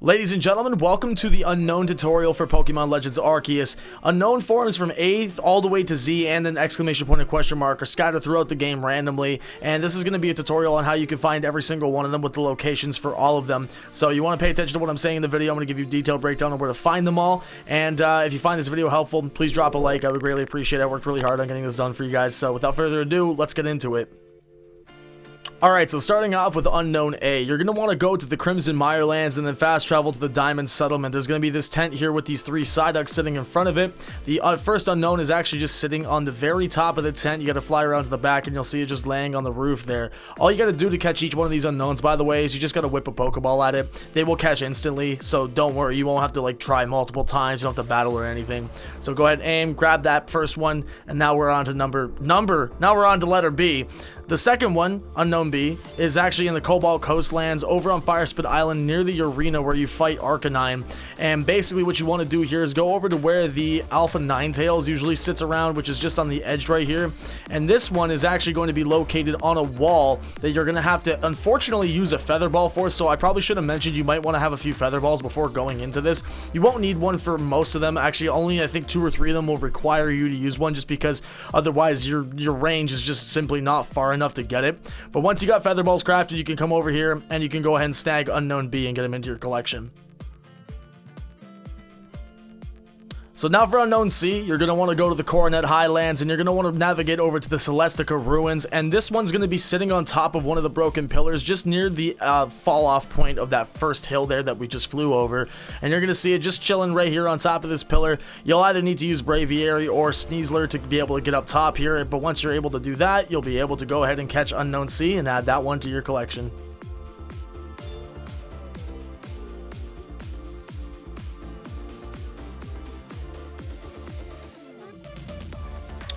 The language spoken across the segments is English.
Ladies and gentlemen, welcome to the Unknown tutorial for Pokemon Legends Arceus. Unknown forms from 8th all the way to Z and an exclamation point and question mark are scattered throughout the game randomly, and this is going to be a tutorial on how you can find every single one of them with the locations for all of them. So you want to pay attention to what I'm saying in the video. I'm going to give you a detailed breakdown on where to find them all, and if you find this video helpful, please drop a like. I would greatly appreciate it. I worked really hard on getting this done for you guys, so without further ado, let's get into it. Alright, so starting off with Unknown A, you're going to want to go to the Crimson Mirelands and then fast travel to the Diamond Settlement. There's going to be this tent here with these 3 Psyducks sitting in front of it. The first Unknown is actually just sitting on the very top of the tent. You got to fly around to the back and you'll see it just laying on the roof there. All you got to do to catch each one of these Unknowns, by the way, is you just got to whip a Pokeball at it. They will catch instantly, so don't worry. You won't have to like try multiple times. You don't have to battle or anything. So go ahead and aim, grab that first one, and now we're on to now we're on to letter B. The second one, Unknown B, is actually in the Cobalt Coastlands over on Firespit Island near the arena where you fight Arcanine. And basically what you want to do here is go over to where the Alpha Ninetales usually sits around, which is just on the edge right here. And this one is actually going to be located on a wall that you're going to have to unfortunately use a Feather Ball for. So I probably should have mentioned you might want to have a few Feather Balls before going into this. You won't need one for most of them. Actually, only I think 2 or 3 of them will require you to use one just because otherwise your range is just simply not far enough to get it. But once you got Feather Balls crafted, you can come over here and you can go ahead and snag Unknown B and get him into your collection. So now for Unknown C, you're going to want to go to the Coronet Highlands and you're going to want to navigate over to the Celestica Ruins, and this one's going to be sitting on top of one of the broken pillars just near the fall off point of that first hill there that we just flew over, and you're going to see it just chilling right here on top of this pillar. You'll either need to use Braviary or Sneasler to be able to get up top here, but once you're able to do that, you'll be able to go ahead and catch Unknown C and add that one to your collection.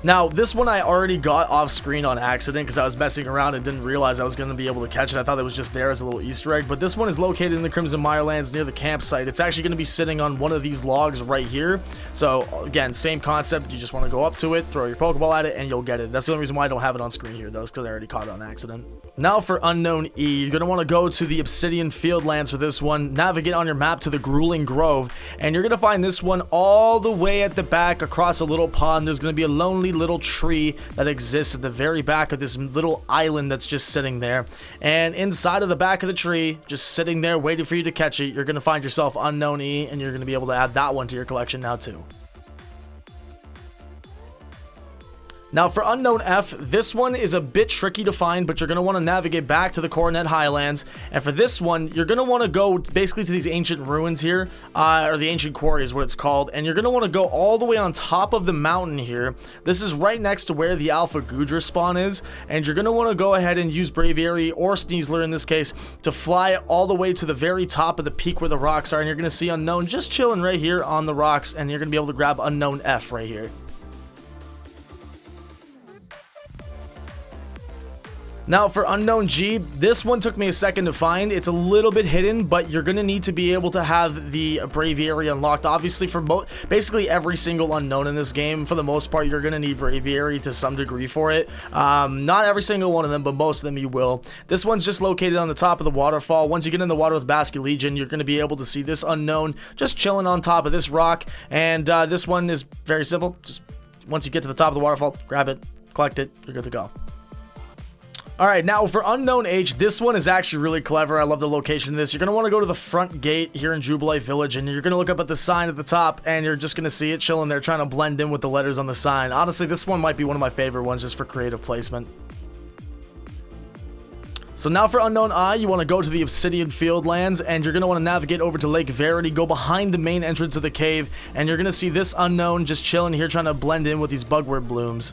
Now, this one I already got off screen on accident because I was messing around and didn't realize I was going to be able to catch it. I thought it was just there as a little Easter egg, but this one is located in the Crimson Mirelands near the campsite. It's actually going to be sitting on one of these logs right here. So, again, same concept. You just want to go up to it, throw your Pokeball at it, and you'll get it. That's the only reason why I don't have it on screen here, though, is because I already caught it on accident. Now for Unknown E, you're going to want to go to the Obsidian Fieldlands for this one, navigate on your map to the Grueling Grove, and you're going to find this one all the way at the back across a little pond. There's going to be a lonely little tree that exists at the very back of this little island that's just sitting there, and inside of the back of the tree, just sitting there waiting for you to catch it, you're going to find yourself Unknown E, and you're going to be able to add that one to your collection now too. Now for Unknown F, this one is a bit tricky to find, but you're going to want to navigate back to the Coronet Highlands, and for this one, you're going to want to go basically to these ancient ruins here, or the ancient quarry is what it's called, and you're going to want to go all the way on top of the mountain here. This is right next to where the Alpha Goodra spawn is, and you're going to want to go ahead and use Braviary or Sneasler in this case to fly all the way to the very top of the peak where the rocks are, and you're going to see Unknown just chilling right here on the rocks, and you're going to be able to grab Unknown F right here. Now for Unknown G, this one took me a second to find. It's a little bit hidden, but you're going to need to be able to have the Braviary unlocked. Obviously, for basically every single Unknown in this game, for the most part, you're going to need Braviary to some degree for it. Not every single one of them, but most of them you will. This one's just located on the top of the waterfall. Once you get in the water with Basculegion, you're going to be able to see this Unknown just chilling on top of this rock. And this one is very simple. Just once you get to the top of the waterfall, grab it, collect it, you're good to go. Alright, now for Unknown H, this one is actually really clever. I love the location of this. You're going to want to go to the front gate here in Jubilee Village, and you're going to look up at the sign at the top, and you're just going to see it chilling there, trying to blend in with the letters on the sign. Honestly, this one might be one of my favorite ones just for creative placement. So now for Unknown I, you want to go to the Obsidian Fieldlands, and you're going to want to navigate over to Lake Verity, go behind the main entrance of the cave, and you're going to see this Unknown just chilling here, trying to blend in with these bugwort blooms.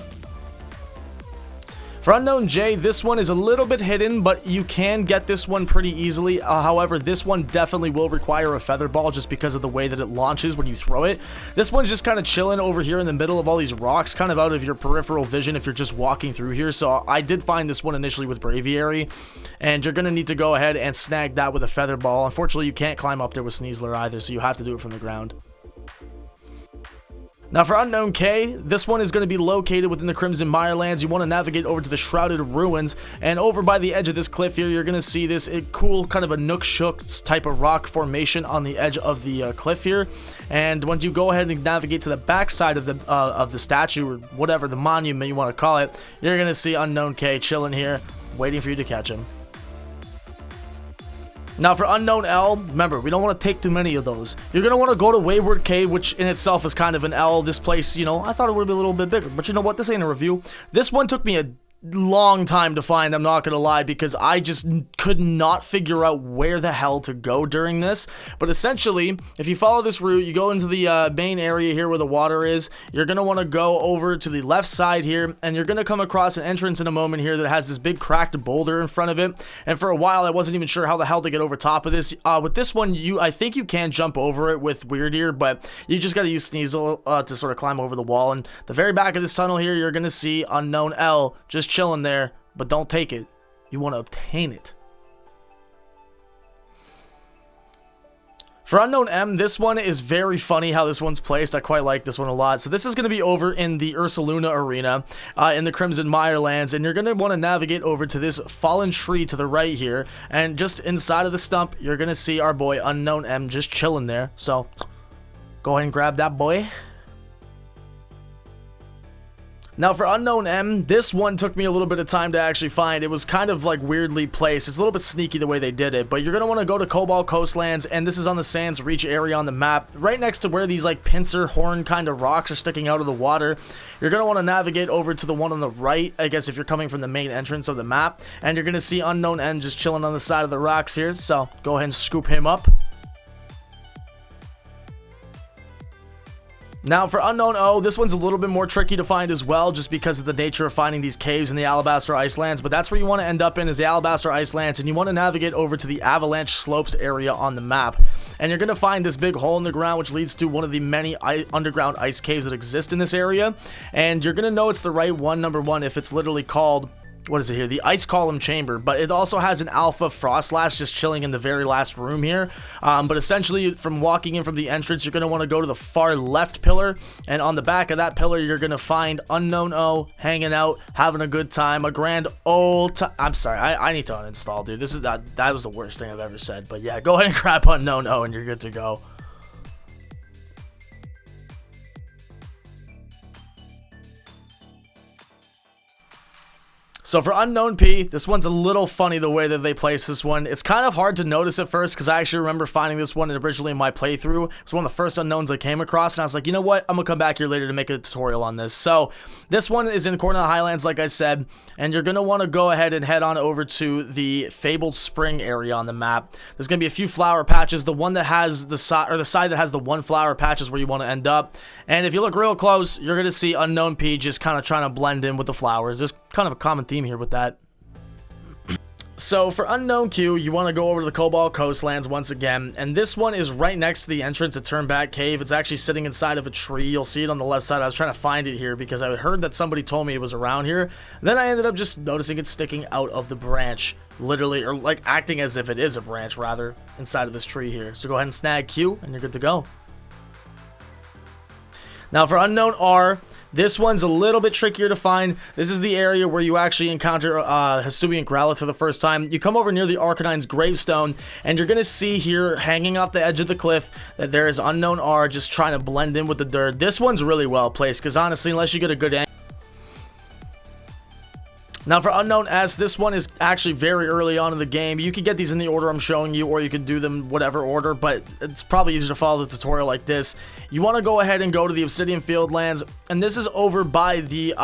For Unknown J, this one is a little bit hidden, but you can get this one pretty easily. However, this one definitely will require a Feather Ball just because of the way that it launches when you throw it. This one's just kind of chilling over here in the middle of all these rocks, kind of out of your peripheral vision if you're just walking through here. So I did find this one initially with Braviary, and you're going to need to go ahead and snag that with a Feather Ball. Unfortunately, you can't climb up there with Sneasler either, so you have to do it from the ground. Now for Unknown K, this one is going to be located within the Crimson Mirelands. You want to navigate over to the Shrouded Ruins, and over by the edge of this cliff here, you're going to see this cool kind of a Nook-Shook type of rock formation on the edge of the cliff here. And once you go ahead and navigate to the back side of the statue, or whatever, the monument you want to call it, you're going to see Unknown K chilling here, waiting for you to catch him. Now for Unknown L, remember, we don't want to take too many of those. You're going to want to go to Wayward Cave, which in itself is kind of an L. This place, you know, I thought it would be a little bit bigger. But you know what? This ain't a review. This one took me a long time to find, I'm not gonna lie, because I just could not figure out where the hell to go during this. But essentially, if you follow this route, you go into the main area here where the water is. You're gonna want to go over to the left side here, and you're gonna come across an entrance in a moment here that has this big cracked boulder in front of it. And for a while, I wasn't even sure how the hell to get over top of this. With this one, I think you can jump over it with Weird Ear, but you just gotta use Sneasel to sort of climb over the wall. And the very back of this tunnel here, you're gonna see Unknown L just chilling there, but don't take it. You want to obtain it. For Unknown M, this one is very funny how this one's placed. I quite like this one a lot. So this is going to be over in the Ursaluna Arena in the Crimson Mirelands, and you're going to want to navigate over to this fallen tree to the right here, and just inside of the stump, you're going to see our boy Unknown M just chilling there. So go ahead and grab that boy. Now for Unknown M, this one took me a little bit of time to actually find. It was kind of like weirdly placed. It's a little bit sneaky the way they did it, but you're going to want to go to Cobalt Coastlands, and this is on the Sands Reach area on the map, right next to where these like pincer horn kind of rocks are sticking out of the water. You're going to want to navigate over to the one on the right, I guess if you're coming from the main entrance of the map, and you're going to see Unknown M just chilling on the side of the rocks here, so go ahead and scoop him up. Now for Unknown O, this one's a little bit more tricky to find as well, just because of the nature of finding these caves in the Alabaster Ice Lands, but that's where you want to end up in, is the Alabaster Ice Lance, and you want to navigate over to the Avalanche Slopes area on the map. And you're going to find this big hole in the ground, which leads to one of the many underground ice caves that exist in this area, and you're going to know it's the right one, number one, if it's literally called, what is it here? The Ice Column Chamber, but it also has an Alpha Frostlass just chilling in the very last room here. But essentially, from walking in from the entrance, you're going to want to go to the far left pillar, and on the back of that pillar, you're going to find Unknown O hanging out, having a good time, a grand old time. I'm sorry, I need to uninstall, dude. This is that was the worst thing I've ever said. But yeah, go ahead and grab Unknown O, and you're good to go. So for Unknown P, this one's a little funny the way that they place this one. It's kind of hard to notice at first, because I actually remember finding this one originally in my playthrough. It was one of the first unknowns I came across, and I was like, you know what? I'm going to come back here later to make a tutorial on this. So this one is in Coronel Highlands, like I said, and you're going to want to go ahead and head on over to the Fabled Spring area on the map. There's going to be a few flower patches. The one that has the side, or the side that has the one flower patch is where you want to end up. And if you look real close, you're going to see Unknown P just kind of trying to blend in with the flowers. There's kind of a common theme here with that. So for Unknown Q, you want to go over to the Cobalt Coastlands once again, and this one is right next to the entrance to Turnback Cave. It's actually sitting inside of a tree. You'll see it on the left side. I was trying to find it here because I heard that somebody told me it was around here. Then I ended up just noticing it sticking out of the branch, literally, or like acting as if it is a branch rather, inside of this tree here. So go ahead and snag Q, and you're good to go. Now for Unknown R, this one's a little bit trickier to find. This is the area where you actually encounter Hisuian Growlithe for the first time. You come over near the Arcanine's gravestone, and you're going to see here, hanging off the edge of the cliff, that there is Unknown R just trying to blend in with the dirt. This one's really well placed, because honestly, unless you get a good angle. Now for Unknown S, this one is actually very early on in the game. You can get these in the order I'm showing you, or you can do them whatever order, but it's probably easier to follow the tutorial like this. You want to go ahead and go to the Obsidian Fieldlands, and this is over by the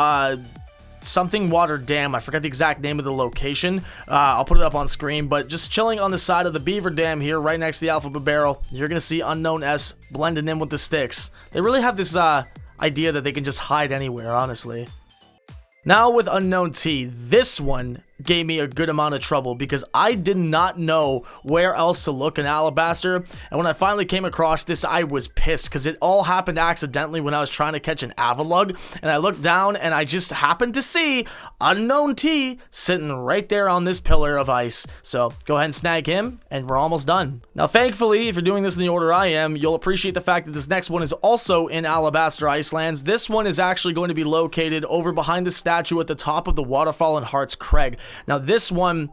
something water dam. I forgot the exact name of the location. I'll put it up on screen, but just chilling on the side of the beaver dam here, right next to the Alphabet Barrel, you're going to see Unknown S blending in with the sticks. They really have this idea that they can just hide anywhere, honestly. Now with Unknown T, this one gave me a good amount of trouble because I did not know where else to look in Alabaster, and when I finally came across this, I was pissed because it all happened accidentally when I was trying to catch an Avalugg, and I looked down and I just happened to see Unknown T sitting right there on this pillar of ice. So go ahead and snag him, and we're almost done. Now, thankfully, if you're doing this in the order I am, you'll appreciate the fact that this next one is also in Alabaster Icelands. This one is actually going to be located over behind the statue at the top of the waterfall in Heart's Crag. Now, this one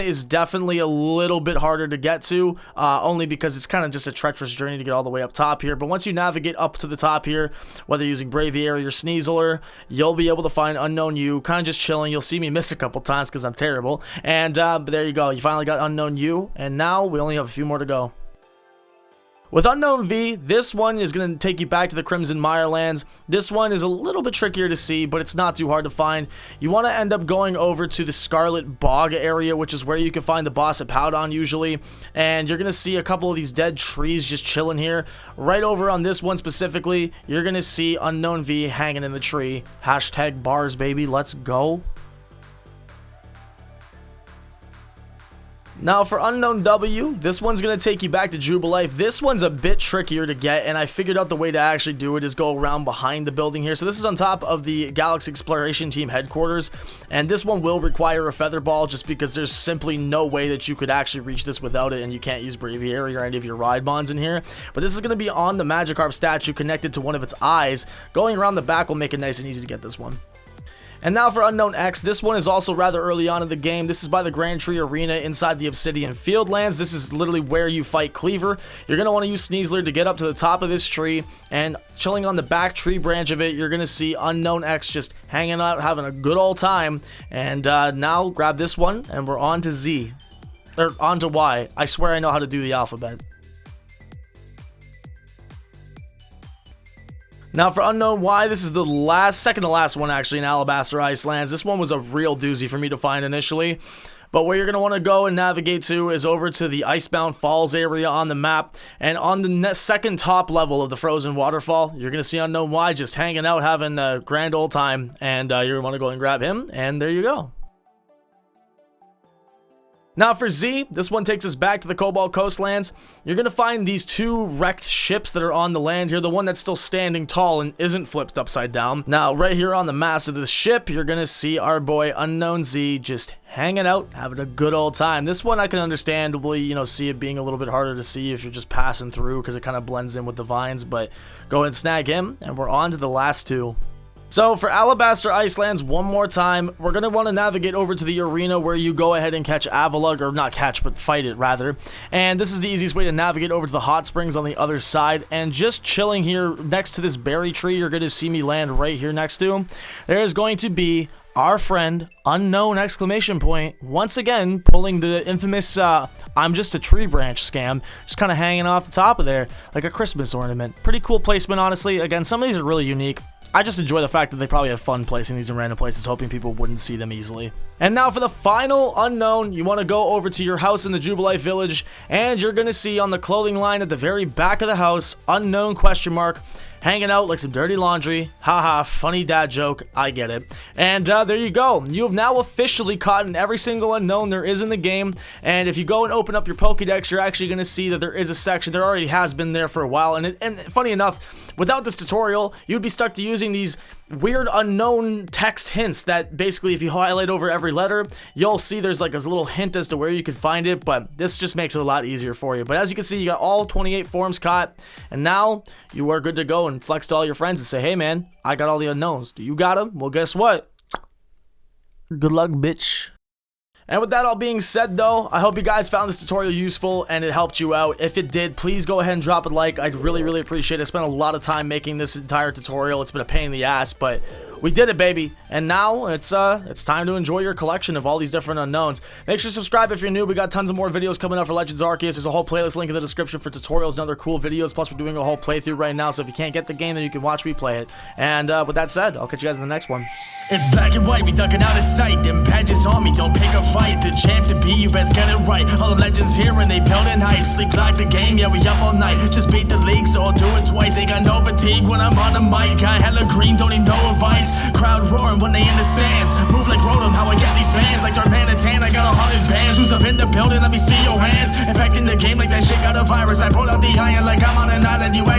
is definitely a little bit harder to get to, only because it's kind of just a treacherous journey to get all the way up top here. But once you navigate up to the top here, whether using Braviary or Sneasler, you'll be able to find Unknown U, kind of just chilling. You'll see me miss a couple times because I'm terrible. And but there you go. You finally got Unknown U, and now we only have a few more to go. With Unknown V, this one is going to take you back to the Crimson Mirelands. This one is a little bit trickier to see, but it's not too hard to find. You want to end up going over to the Scarlet Bog area, which is where you can find the boss at Powdon usually. And you're going to see a couple of these dead trees just chilling here. Right over on this one specifically, you're going to see Unknown V hanging in the tree. Hashtag bars, baby. Let's go. Now for Unknown W, this one's going to take you back to Jubilife. This one's a bit trickier to get, and I figured out the way to actually do it is go around behind the building here. So this is on top of the Galaxy Exploration Team headquarters, and this one will require a Feather Ball just because there's simply no way that you could actually reach this without it, and you can't use Braviary or any of your ride bonds in here. But this is going to be on the Magikarp statue connected to one of its eyes. Going around the back will make it nice and easy to get this one. And now for Unknown X, this one is also rather early on in the game. This is by the Grand Tree Arena inside the Obsidian Fieldlands. This is literally where you fight Cleaver. You're going to want to use Sneasler to get up to the top of this tree, and chilling on the back tree branch of it, you're going to see Unknown X just hanging out, having a good old time. And now grab this one, and we're on to Z. Or on to Y. I swear I know how to do the alphabet. Now for Unknown Y, this is the second to last one actually in Alabaster Icelands. This one was a real doozy for me to find initially. But where you're going to want to go and navigate to is over to the Icebound Falls area on the map. And on the second top level of the Frozen Waterfall, you're going to see Unknown Y just hanging out, having a grand old time. And you're going to want to go and grab him, and there you go. Now for Z, this one takes us back to the Cobalt Coastlands. You're going to find these two wrecked ships that are on the land here. The one that's still standing tall and isn't flipped upside down. Now right here on the mast of the ship, you're going to see our boy Unknown Z just hanging out, having a good old time. This one I can understandably, see it being a little bit harder to see if you're just passing through because it kind of blends in with the vines. But go ahead and snag him, and we're on to the last two. So for Alabaster Icelands, one more time, we're going to want to navigate over to the arena where you go ahead and catch Avalugg, or not catch, but fight it rather. And this is the easiest way to navigate over to the hot springs on the other side. And just chilling here next to this berry tree, you're going to see me land right here next to. There is going to be our friend Unknown exclamation point, once again pulling the infamous I'm just a tree branch scam, just kind of hanging off the top of there like a Christmas ornament. Pretty cool placement, honestly. Again, some of these are really unique. I just enjoy the fact that they probably have fun placing these in random places, hoping people wouldn't see them easily. And now for the final Unknown, you want to go over to your house in the Jubilife Village, and you're going to see on the clothing line at the very back of the house, Unknown ? Hanging out like some dirty laundry. Haha, funny dad joke. I get it. And there you go. You have now officially caught in every single Unknown there is in the game. And if you go and open up your Pokédex, you're actually going to see that there is a section. There already has been there for a while. And funny enough, without this tutorial, you'd be stuck to using these weird Unknown text hints that basically if you highlight over every letter, you'll see there's like a little hint as to where you can find it, but this just makes it a lot easier for you. But as you can see, you got all 28 forms caught, and now you are good to go and flex to all your friends and say, hey man, I got all the Unknowns. Do you got them? Well, guess what? Good luck, bitch. And with that all being said though, I hope you guys found this tutorial useful and it helped you out. If it did, please go ahead and drop a like. I'd really appreciate it. I spent a lot of time making this entire tutorial. It's been a pain in the ass, but we did it, baby. And now it's time to enjoy your collection of all these different Unknowns. Make sure to subscribe if you're new. We got tons of more videos coming up for Legends Arceus. There's a whole playlist link in the description for tutorials and other cool videos. Plus, we're doing a whole playthrough right now, so if you can't get the game, then you can watch me play it. And with that said, I'll catch you guys in the next one. It's black and white, we ducking out of sight. Them badges on me, don't pick a fight. The champ to be, you best get it right. All the legends here and they building hype. Sleep like the game, yeah, we up all night. Just beat the league, so I'll do it twice. Ain't got no fatigue when I'm on the mic. Got hella green, don't need no advice. Crowd roaring when they in the stands. Move like Rotom, how I get these fans like Darman. building, let me see your hands. Infecting the game like that shit got a virus. I pull out the iron like I'm on an island. You act